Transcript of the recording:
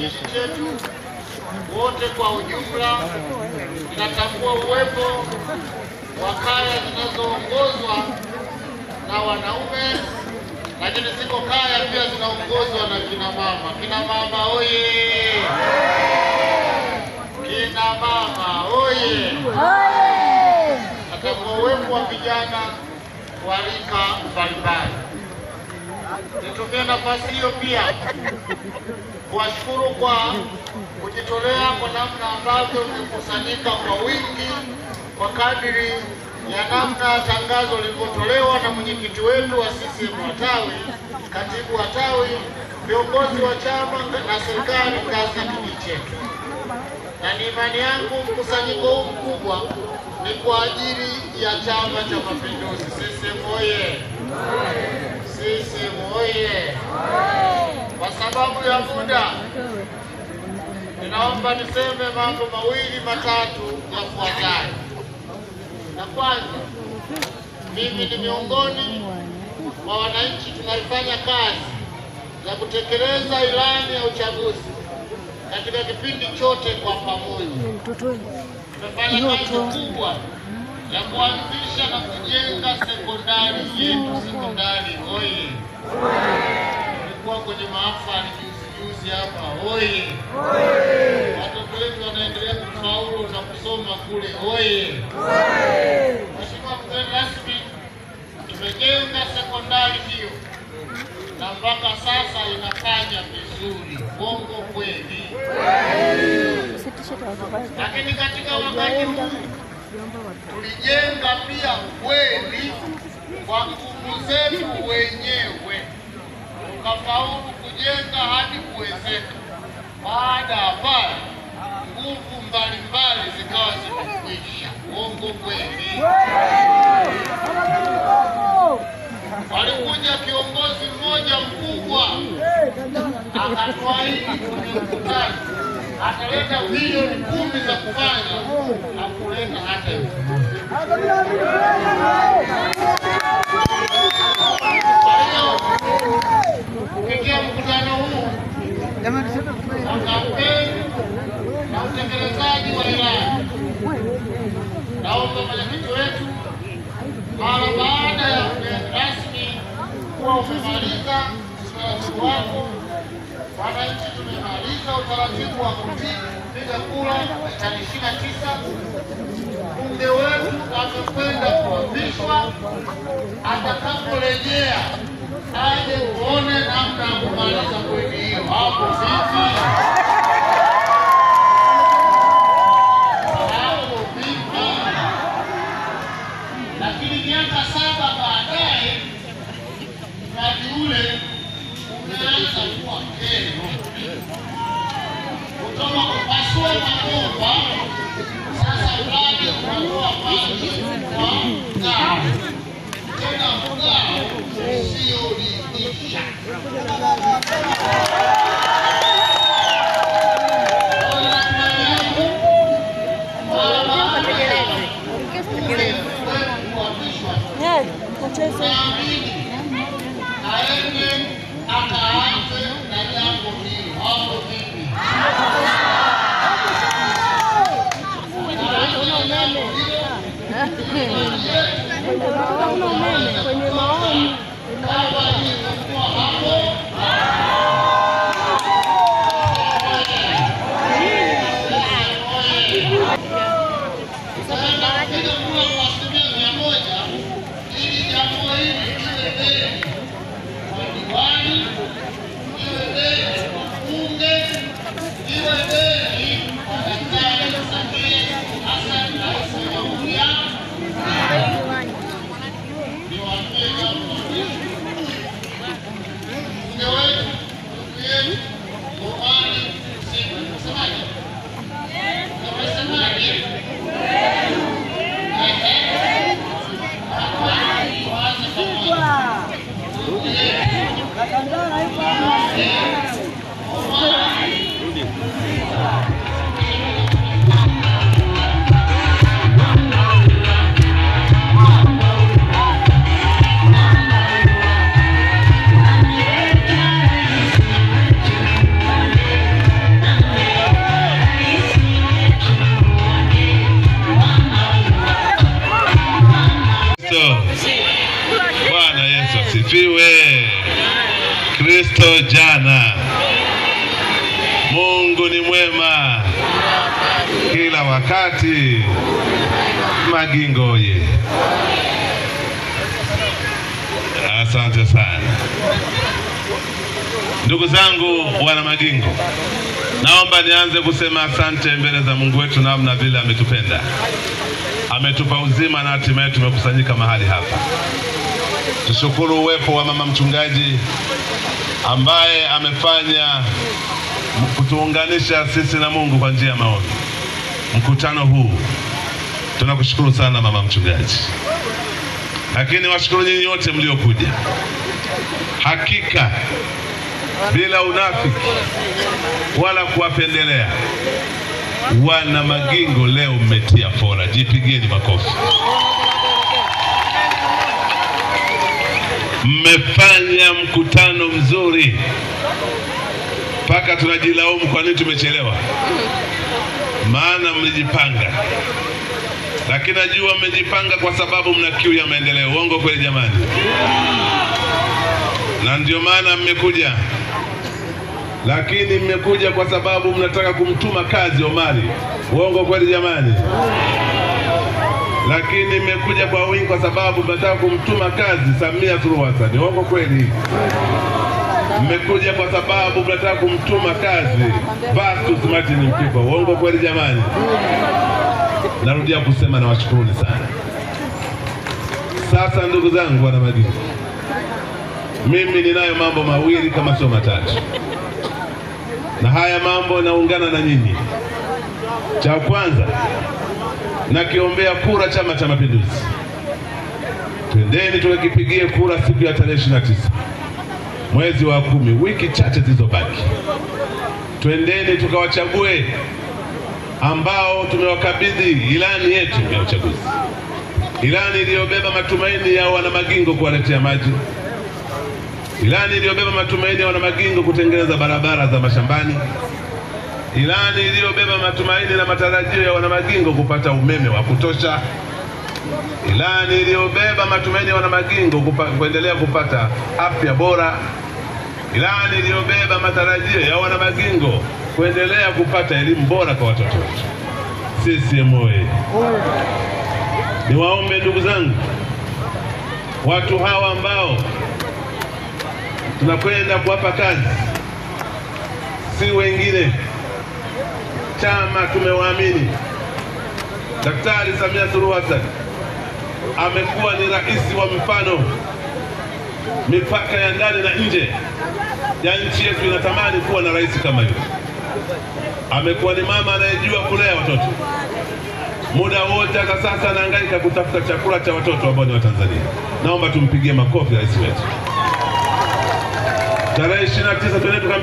kijiji chetu wote kwa ujumla. Tunatambua uwepo wa kaya zinazoongozwa na wanaume, lakini ziko kaya pia zinaongozwa na kina mama. Kina mama oye! Kina mama oye! Natambua uwepo wa vijana wa rika mbalimbali. Nitumie nafasi hiyo pia kuwashukuru kwa kujitolea kwa namna ambavyo mmekusanyika kwa wingi kwa kadiri ya namna tangazo lilivyotolewa na mwenyekiti wetu wa CCM wa tawi, katibu wa tawi, viongozi wa chama na serikali ngazi ya kijiji chetu. Na ni imani yangu mkusanyiko huu mkubwa ni kwa ajili ya Chama cha Mapinduzi. CCM oye! CCM oye! Kwa sababu ya muda, ninaomba niseme mambo mawili matatu yafuatayo. Na kwanza, mimi ni miongoni mwa wananchi tunaifanya kazi ya kutekeleza ilani ya uchaguzi katika kipindi chote kwa pamoja. Tumefanya kazi kubwa ya kuanzisha na kujenga sekondari yetu. Sekondari oye! Tulikuwa kwenye mahafali juzi hapa oye! Watoto wetu wanaendelea kufaulu na kusoma kule oye! Mheshimiwa mgeni rasmi, tumejenga sekondari hiyo na mpaka sasa inafanya vizuri. Bongo kweli? Lakini katika wakati huu tulijenga pia kweli kwa nguvu zetu wenyewe, tukafaulu kujenga hadi kuwezeka. Baada ya pale nguvu mbalimbali zikawa zimekwisha. Bongo kweli? Walikuja kiongozi mmoja mkubwa akatuahidi kwenye mkutano ataleta bilioni 10 za kufanya, na kuleta hata hiyo. Kupitia mkutano huu wa kampeni na utekelezaji wa ilani, naomba mwenyekiti wetu, mara baada ya rasmi kuwa umemaliza utaratibu wako, wananchi tumemaliza utaratibu wa kupiga kura tarehe 29. Bunge wetu amekwenda kuapishwa, atakaporejea aje kuone namna ya kumaliza kweli hiyo. Hapo vipi? Hapo vipi? Lakini miaka 7 baadaye mradi ule umeanza kuwa kero. Kutoka kupasua mabomba, sasa mradi unakuwa maji kwa mgao. Tena mgao usioridhisha. Aende akaanze na jambo hilo. Hapo vipi? Kwenye maoni Kristo jana. Mungu ni mwema kila wakati. Magingo ye. Asante sana. Ndugu zangu wana Magingo, naomba nianze kusema asante mbele za Mungu wetu namna vile ametupenda. Ametupa uzima na hatimaye tumekusanyika mahali hapa. Tushukuru uwepo wa mama mchungaji ambaye amefanya kutuunganisha sisi na Mungu kwa njia ya maombi. Mkutano huu tunakushukuru sana mama mchungaji. Lakini washukuru nyinyi wote mliokuja. Hakika bila unafiki wala kuwapendelea, wana Magingo leo mmetia fora. Jipigieni makofi. Mmefanya mkutano mzuri mpaka tunajilaumu kwa nini tumechelewa. Maana mlijipanga. Lakini najua mmejipanga kwa sababu mna kiu ya maendeleo. Uongo kweli jamani? Na ndio maana mmekuja. Lakini mmekuja kwa sababu mnataka kumtuma kazi Omari. Uongo kweli jamani? Lakini mmekuja kwa wingi kwa sababu mnataka kumtuma kazi Samia Suluhu Hassan. Uongo kweli? Mmekuja kwa sababu mnataka kumtuma kazi Vastus Martin Mkiko. Uongo kweli jamani? Narudia kusema na washukuruni sana. Sasa ndugu zangu wana Magingo, mimi ninayo mambo mawili kama sio matatu. Na haya mambo naungana na nyinyi. Cha kwanza, nakiombea kura Chama cha Mapinduzi. Twendeni tukipigie kura siku ya tarehe 29 mwezi wa 10, wiki chache zilizobaki. Twendeni tukawachague ambao tumewakabidhi ilani yetu ya uchaguzi. Ilani iliyobeba matumaini ya wana Magingo kuwaletea maji. Ilani iliyobeba matumaini ya wana Magingo kutengeneza barabara za mashambani. Ilani iliyobeba matumaini na matarajio ya wana Magingo kupata umeme wa kutosha. Ilani iliyobeba matumaini ya wana Magingo kuendelea kupata afya bora. Ilani iliyobeba matarajio ya wana Magingo kuendelea kupata elimu bora kwa watoto wetu. CCM oyee! Niwaombe ndugu zangu, watu hawa ambao tunakwenda kuwapa kazi si wengine. Chama tumewaamini. Daktari Samia Suluhu Hassan amekuwa ni rais wa mfano. Mipaka ya ndani na nje ya nchi yetu inatamani kuwa na rais kama yule. Amekuwa ni mama anayejua kulea watoto. Muda wote hata sasa anahangaika kutafuta chakula cha watoto ambao ni wa Tanzania. Naomba tumpigie makofi rais wetu. Tarehe 29 tunaenda